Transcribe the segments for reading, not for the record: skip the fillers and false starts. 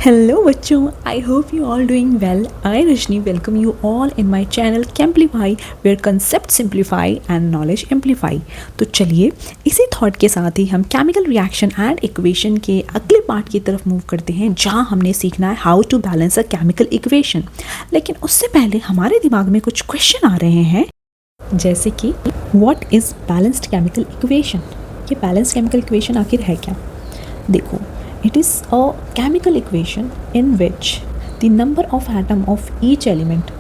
Hello बच्चों, I hope you all doing well. I Rajni welcome you all in my channel Camplify where concept simplify and knowledge amplify. तो चलिए इसी thought के साथ ही हम chemical reaction and equation के अगले पार्ट की तरफ मूव करते हैं जहां हमने सीखना है how to balance a chemical equation. लेकिन उससे पहले हमारे दिमाग में कुछ क्वेश्चन आ रहे हैं जैसे कि what is balanced chemical equation. ये बैलेंस्ड केमिकल इक्वेशन आखिर है क्या? देखो, it is a chemical equation in which the number of atom of each element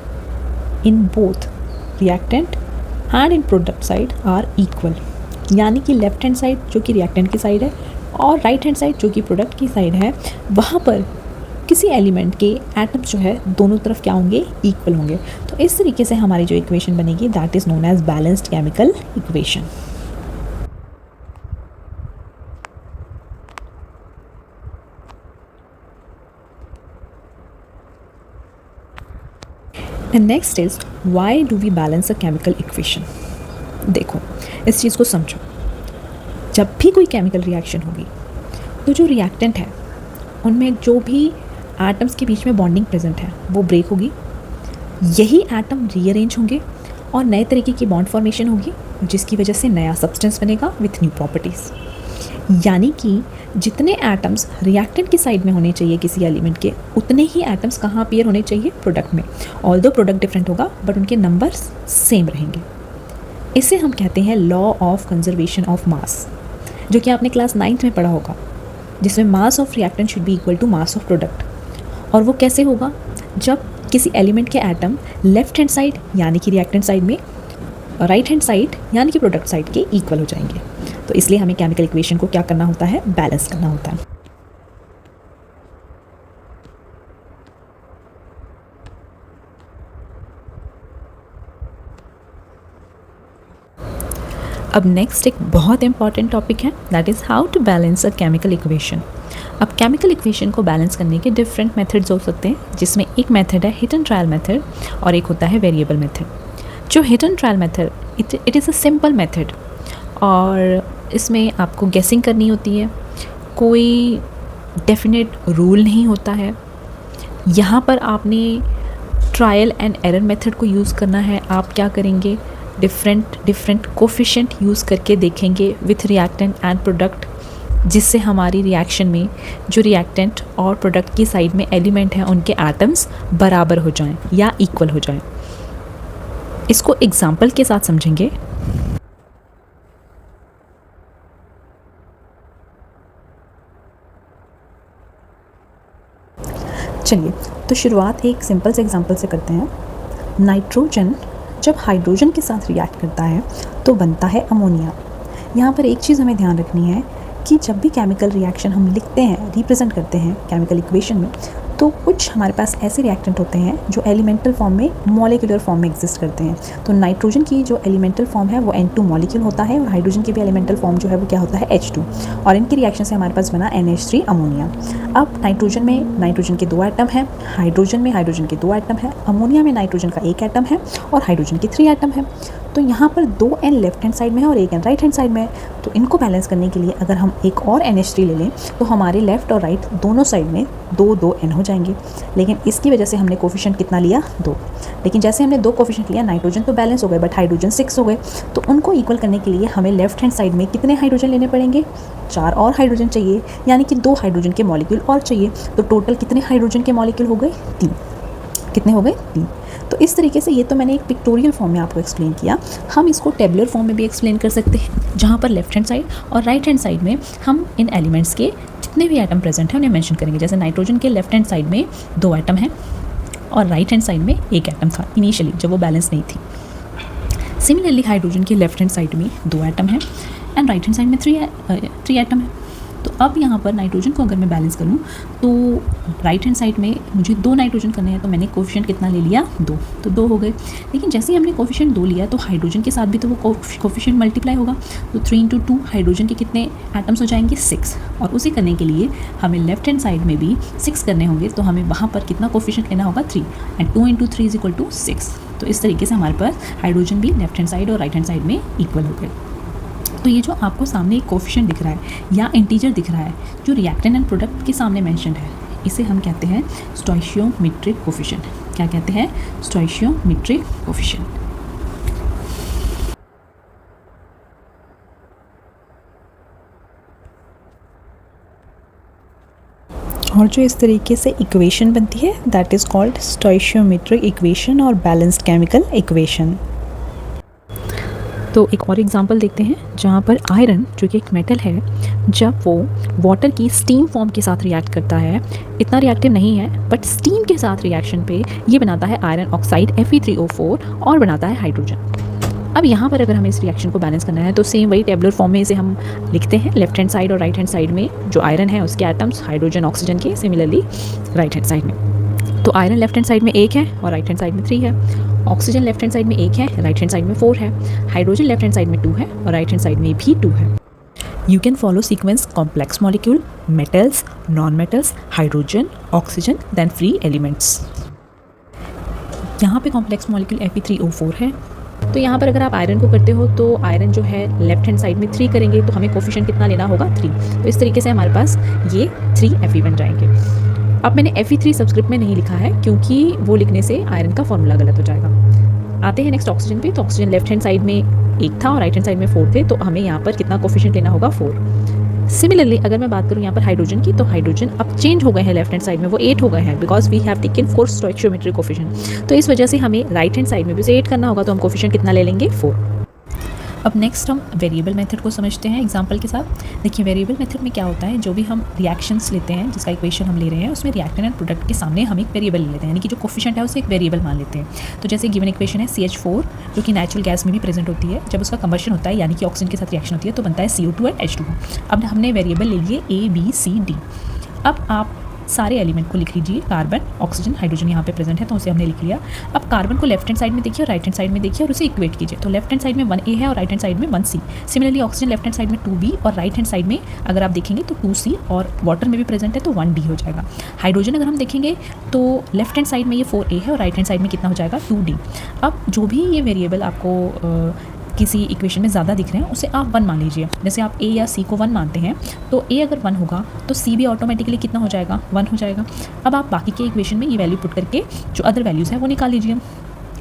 in both reactant and in product side are equal। यानी कि left hand side जो कि reactant की साइड है और राइट हैंड साइड जो कि product की साइड है, वहाँ पर किसी एलिमेंट के एटम्स जो है दोनों तरफ क्या होंगे? इक्वल होंगे। तो इस तरीके से हमारी जो इक्वेशन बनेगी that is known as balanced chemical equation. And next is why do we balance a chemical equation. देखो, इस चीज़ को समझो। जब भी कोई केमिकल रिएक्शन होगी तो जो रिएक्टेंट है उनमें जो भी एटम्स के बीच में बॉन्डिंग प्रेजेंट है वो ब्रेक होगी, यही एटम रीअरेंज होंगे और नए तरीके की बॉन्ड फॉर्मेशन होगी जिसकी वजह से नया सब्सटेंस बनेगा विथ न्यू प्रॉपर्टीज़। यानी कि जितने एटम्स रिएक्टेंट की साइड में होने चाहिए किसी एलिमेंट के, उतने ही एटम्स कहाँ अपीयर होने चाहिए? प्रोडक्ट में। ऑल्दो प्रोडक्ट डिफरेंट होगा बट उनके नंबर्स सेम रहेंगे। इसे हम कहते हैं law of conservation of mass, जो कि आपने क्लास 9th में पढ़ा होगा, जिसमें mass of reactant should be equal to mass of product. और वो कैसे होगा? जब किसी एलिमेंट के एटम लेफ्ट हैंड साइड यानी कि रिएक्टेंट साइड में, राइट हैंड साइड यानी कि प्रोडक्ट साइड के इक्वल हो जाएंगे। तो इसलिए हमें केमिकल इक्वेशन को क्या करना होता है? बैलेंस करना होता है। अब नेक्स्ट एक बहुत इंपॉर्टेंट टॉपिक है that is how to balance a chemical equation. अब केमिकल इक्वेशन को बैलेंस करने के डिफरेंट मेथड्स हो सकते हैं, जिसमें एक मेथड है हिट एंड ट्रायल मेथड और एक होता है वेरिएबल मेथड। जो hit and trial method it is a simple method और इसमें आपको गेसिंग करनी होती है, कोई डेफिनेट रूल नहीं होता है। यहाँ पर आपने ट्रायल एंड एरर मेथड को यूज़ करना है। आप क्या करेंगे? डिफरेंट कोफिशिएंट यूज़ करके देखेंगे विथ रिएक्टेंट एंड प्रोडक्ट, जिससे हमारी रिएक्शन में जो रिएक्टेंट और प्रोडक्ट की साइड में एलिमेंट हैं उनके एटम्स बराबर हो जाएं या इक्वल हो जाएं। इसको एग्जाम्पल के साथ समझेंगे। चलिए, तो शुरुआत एक सिंपल से एग्जांपल से करते हैं। नाइट्रोजन जब हाइड्रोजन के साथ रिएक्ट करता है तो बनता है अमोनिया। यहाँ पर एक चीज़ हमें ध्यान रखनी है कि जब भी केमिकल रिएक्शन हम लिखते हैं, रिप्रेजेंट करते हैं केमिकल इक्वेशन में, तो कुछ हमारे पास ऐसे रिएक्टेंट होते हैं जो एलिमेंटल फॉर्म में, मॉलिक्यूलर फॉर्म में एग्जिस्ट करते हैं। तो नाइट्रोजन की जो एलिमेंटल फॉर्म है वो N2 मॉलिक्यूल होता है और हाइड्रोजन की भी एलिमेंटल फॉर्म जो है वो क्या होता है? H2। और इनकी रिएक्शन से हमारे पास बना NH3 अमोनिया। अब नाइट्रोजन में नाइट्रोजन के 2 एटम हैं, हाइड्रोजन में हाइड्रोजन के 2 एटम हैं, अमोनिया में नाइट्रोजन का 1 एटम है और हाइड्रोजन के 3 एटम है। तो यहाँ पर 2 N लेफ्ट हैंड साइड में है और 1 N राइट हैंड साइड में है। तो इनको बैलेंस करने के लिए अगर हम एक और NH3 ले लें तो हमारे लेफ़्ट और राइट दोनों साइड में 2 N हो जाएंगे। लेकिन इसकी वजह से हमने कोफिशिएंट कितना लिया? 2। लेकिन जैसे हमने 2 कोफिशिएंट लिया, नाइट्रोजन तो बैलेंस हो गए बट हाइड्रोजन 6 हो गए। तो उनको इक्वल करने के लिए हमें लेफ्ट हैंड साइड में कितने हाइड्रोजन लेने पड़ेंगे? 4 और हाइड्रोजन चाहिए, यानी कि 2 हाइड्रोजन के मॉलिक्यूल और चाहिए। तो टोटल कितने हाइड्रोजन के मॉलिक्यूल हो गए? 3। कितने हो गए? 3। तो इस तरीके से ये तो मैंने एक पिक्टोरियल फॉर्म में आपको एक्सप्लेन किया। हम इसको टेबुलर फॉर्म में भी एक्सप्लेन कर सकते हैं, जहाँ पर लेफ्ट हैंड साइड और राइट हैंड साइड में हम इन एलिमेंट्स के जितने भी एटम प्रेजेंट हैं उन्हें मेंशन करेंगे। जैसे नाइट्रोजन के लेफ्ट हैंड साइड में 2 एटम हैं और राइट हैंड साइड में 1 एटम था इनिशियली जब वो बैलेंस नहीं थी। सिमिलरली हाइड्रोजन के लेफ्ट हैंड साइड में 2 एटम हैं एंड राइट हैंड साइड में 3 एटम है। तो अब यहाँ पर नाइट्रोजन को अगर मैं बैलेंस करूँ तो राइट हैंड साइड में मुझे 2 नाइट्रोजन करने हैं, तो मैंने कोफिशिएंट कितना ले लिया? 2। तो 2 हो गए। लेकिन जैसे ही हमने कोफिशिएंट 2 लिया तो हाइड्रोजन के साथ भी तो वो कोफिशिएंट मल्टीप्लाई होगा। तो 3 × 2 हाइड्रोजन के कितने एटम्स हो जाएंगे? 6। और उसे करने के लिए हमें लेफ्ट हैंड साइड में भी 6 करने होंगे, तो हमें वहाँ पर कितना कोफिशिएंट लेना होगा? 3। एंड 2 × 3 = 6। तो इस तरीके से हमारे पास हाइड्रोजन भी लेफ्ट हैंड साइड और राइट हैंड साइड में इक्वल हो गए। तो ये जो आपको सामने एक कोफिशिएंट दिख रहा है या इंटीजर दिख रहा है जो रिएक्टेंट एंड प्रोडक्ट के सामने मेंशन्ड है, इसे हम कहते हैं स्टोइशियोमेट्रिक कोफिशिएंट। क्या कहते हैं? स्टोइशियोमेट्रिक कोफिशिएंट। और जो इस तरीके से इक्वेशन बनती है दैट इज़ कॉल्ड स्टोइशियोमेट्रिक इक्वेशन और बैलेंस्ड केमिकल इक्वेशन। तो एक और एग्जांपल देखते हैं जहाँ पर आयरन जो कि एक मेटल है, जब वो वाटर की स्टीम फॉर्म के साथ रिएक्ट करता है, इतना रिएक्टिव नहीं है बट स्टीम के साथ रिएक्शन पे ये बनाता है आयरन ऑक्साइड Fe3O4 और बनाता है हाइड्रोजन। अब यहाँ पर अगर हमें इस रिएक्शन को बैलेंस करना है तो सेम वही टेबुलर फॉर्म में इसे हम लिखते हैं। लेफ्ट हैंड साइड और राइट हैंड साइड में जो आयरन है उसके एटम्स हाइड्रोजन ऑक्सीजन के, सिमिलरली राइट हैंड साइड में। तो आयरन लेफ्ट हैंड साइड में 1 है और राइट हैंड साइड में 3 है। ऑक्सीजन लेफ्ट हैंड साइड में 1 है, राइट हैंड साइड में 4 है। हाइड्रोजन लेफ्ट हैंड साइड में 2 है और राइट हैंड साइड में भी 2 है। You can follow sequence complex molecule, metals, non-metals, hydrogen, oxygen, then free elements. यहाँ पे कॉम्प्लेक्स मॉलिक्यूल Fe3O4 है। तो यहाँ पर अगर आप आयरन को करते हो तो आयरन जो है लेफ्ट हैंड साइड में 3 करेंगे तो हमें कोफिशिएंट कितना लेना होगा? 3। तो इस तरीके से हमारे पास ये 3Fe बन जाएंगे। अब मैंने Fe3 सब्सक्रिप्ट में नहीं लिखा है क्योंकि वो लिखने से आयरन का फॉर्मूला गलत हो जाएगा। आते हैं नेक्स्ट ऑक्सीजन पे। तो ऑक्सीजन लेफ्ट हैंड साइड में 1 था और राइट हैंड साइड में 4 थे, तो हमें यहाँ पर कितना कोफिशिएंट लेना होगा? 4। सिमिलरली अगर मैं बात करूँ यहाँ पर हाइड्रोजन की, तो हाइड्रोजन अब चेंज हो गए हैं लेफ्ट हैंड साइड में, वो 8 हो गए हैं because we have taken 4 stoichiometric coefficient. तो इस वजह से हमें राइट हैंड साइड में भी उसे 8 करना होगा, तो हम कोफिशिएंट कितना ले लेंगे? 4। अब नेक्स्ट हम वेरिएबल मेथड को समझते हैं एग्जांपल के साथ। देखिए वेरिएबल मेथड में क्या होता है, जो भी हम रिएक्शंस लेते हैं, जिसका इक्वेशन हम ले रहे हैं, उसमें रिएक्टेंट एंड प्रोडक्ट के सामने हम एक वेरिएबल ले लेते हैं, यानी कि जो कोफिशिएंट है उसे एक वेरिएबल मान लेते हैं। तो जैसे गिवन इक्वेशन है CH4 जो कि नेचुरल गैस में भी प्रेजेंट होती है, जब उसका कंबशन होता है यानी कि ऑक्सीजन के साथ रिएक्शन होती है तो बनता है CO2 एंड H2। अब हमने वेरिएबल ले लिए ABCD। अब आप सारे एलिमेंट को लिख लीजिए। कार्बन, ऑक्सीजन, हाइड्रोजन यहाँ पे प्रेजेंट है तो उसे हमने लिख लिया। अब कार्बन को लेफ्ट हैंड साइड में देखिए और राइट हैंड साइड में देखिए और उसे इक्वेट कीजिए। तो लेफ्ट हैंड साइड में 1A है और राइट हैंड साइड में 1C। Similarly oxygen left hand side में 2B और राइट हैंड साइड में अगर आप देखेंगे तो 2C और वाटर में भी प्रेजेंट है तो 1D हो जाएगा। हाइड्रोजन अगर हम देखेंगे तो लेफ्ट हैंड साइड में ये 4A है और राइट हैंड साइड में कितना हो जाएगा? 2D। अब जो भी ये वेरिएबल आपको किसी इक्वेशन में ज़्यादा दिख रहे हैं उसे आप 1 मान लीजिए। जैसे आप A या C को 1 मानते हैं तो A अगर 1 होगा तो C भी ऑटोमेटिकली कितना हो जाएगा? 1 हो जाएगा। अब आप बाकी के इक्वेशन में ये वैल्यू पुट करके जो अदर वैल्यूज़ है वो निकाल लीजिए।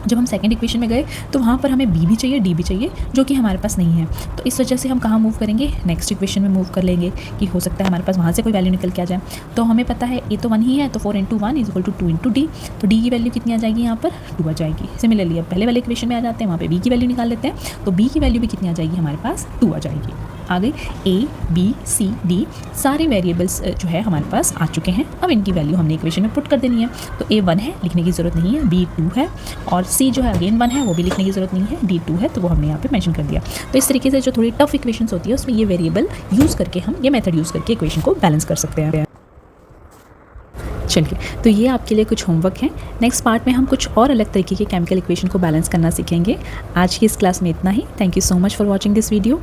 जब हम सेकंड इक्वेशन में गए तो वहाँ पर हमें B भी चाहिए, D भी चाहिए, जो कि हमारे पास नहीं है। तो इस वजह से हम कहाँ मूव करेंगे? नेक्स्ट इक्वेशन में मूव कर लेंगे कि हो सकता है हमारे पास वहाँ से कोई वैल्यू निकल के आ जाए। तो हमें पता है A तो 1 ही है, तो 4 × 1 = 2 × D। तो D की वैल्यू कितनी आ जाएगी? यहाँ पर 2 आ जाएगी। सिमिलरली अब पहले वाले इक्वेशन में आ जाते हैं, वहाँ पर B की वैल्यू निकाल लेते हैं। तो B की वैल्यू भी कितनी आ जाएगी? हमारे पास 2 आ जाएगी। आ गई A, B, C, D सारे वेरिएबल्स जो है हमारे पास आ चुके हैं। अब इनकी वैल्यू हमने इक्वेशन में पुट कर देनी है। तो A 1 है, लिखने की ज़रूरत नहीं है। B 2 है और C जो है अगेन 1 है, वो भी लिखने की ज़रूरत नहीं है। D 2 है तो वो हमने यहाँ पे मेंशन कर दिया। तो इस तरीके से जो थोड़ी टफ इक्वेशंस होती है उसमें ये वेरिएबल यूज़ करके हम ये मेथड यूज़ करके इक्वेशन को बैलेंस कर सकते हैं। चलिए, तो ये आपके लिए कुछ होमवर्क है। नेक्स्ट पार्ट में हम कुछ और अलग तरीके के केमिकल इक्वेशन को बैलेंस करना सीखेंगे। आज की इस क्लास में इतना ही। Thank you so much for watching this video.